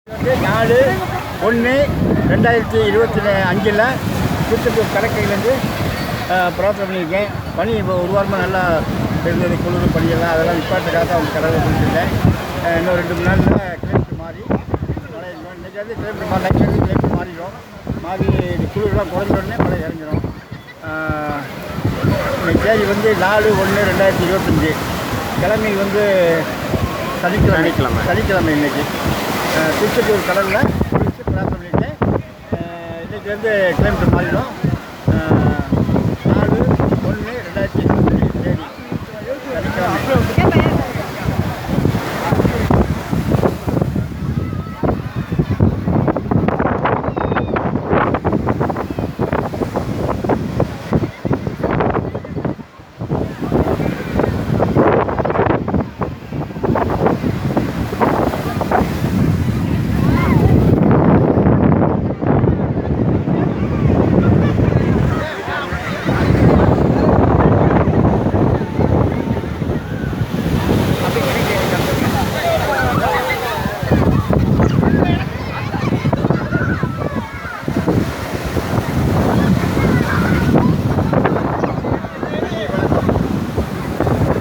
4/1/2025 திருச்செந்தூர் கடற்கையிலேருந்து பிரார்த்தனை பண்ணியிருக்கேன். பனி இப்போ ஒரு வாரமாக நல்லா இருந்தது, குளிர் பனியெல்லாம் அதெல்லாம் நிப்பாட்டுக்காக அவங்க கடவுளை கொடுத்துருக்கேன். இன்னும் 2 3 நாளில் கிளைமேட் மாறி மழை இன்றைக்கி வந்து கிளைமேட் கிளைமேட் மாறிடும். மாறி குளிர்லாம் குறைஞ்ச உடனே மழை இறங்கிடும். இன்னைக்கு தேதி வந்து 4/1/2025 கிழமை வந்து சனிக்கிழமை இன்னைக்கு திருச்செந்தூர் கடலில் குளிச்சு பிரார்த்தனை பண்ணிட்டேன். இன்றைக்கி வந்து கிளைமேட் மாறிடும். 4/1/2025